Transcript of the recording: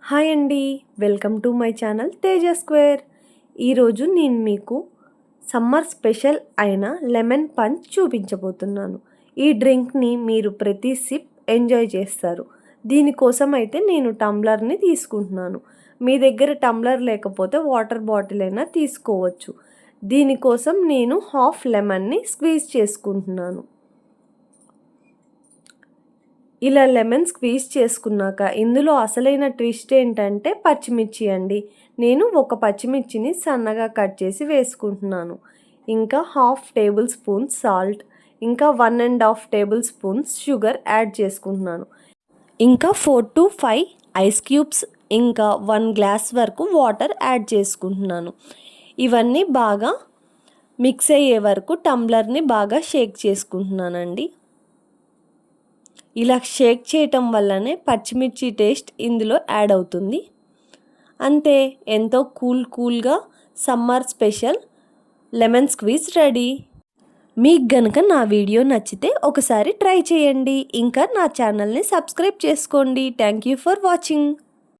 Hi అండి, welcome to my channel Teja square. ఈరోజు నేను మీకు సమ్మర్ స్పెషల్ అయిన లెమన్ పంచ్ చూపించబోతున్నాను. ఈ డ్రింక్ని మీరు ప్రతి సిప్ ఎంజాయ్ చేస్తారు. దీనికోసం అయితే నేను టంబ్లర్ని తీసుకుంటున్నాను. మీ దగ్గర టంబ్లర్ లేకపోతే వాటర్ బాటిల్ అయినా తీసుకోవచ్చు. దీనికోసం నేను హాఫ్ లెమన్ని స్క్వీజ్ చేసుకుంటున్నాను. ఇలా లెమన్ స్క్వీజ్ చేసుకున్నాక ఇందులో అసలైన ట్విస్ట్ ఏంటంటే పచ్చిమిర్చి అండి. నేను ఒక పచ్చిమిర్చిని సన్నగా కట్ చేసి వేసుకుంటున్నాను. ఇంకా హాఫ్ టేబుల్ స్పూన్ సాల్ట్, ఇంకా 1.5 టేబుల్ స్పూన్స్ షుగర్ యాడ్ చేసుకుంటున్నాను. ఇంకా 4 to 5 ఐస్ క్యూబ్స్, ఇంకా 1 గ్లాస్ వరకు వాటర్ యాడ్ చేసుకుంటున్నాను. ఇవన్నీ బాగా మిక్స్ అయ్యే వరకు టంబ్లర్ని బాగా షేక్ చేసుకుంటున్నానండి. ఇలా షేక్ చేయటం వల్లనే పచ్చిమిర్చి టేస్ట్ ఇందులో యాడ్ అవుతుంది. అంతే, ఎంతో కూల్గా summer special lemon squeeze ready. మీకు గనుక నా వీడియో నచ్చితే ఒకసారి ట్రై చేయండి. ఇంకా నా ఛానల్ని సబ్స్క్రైబ్ చేసుకోండి. Thank you for watching.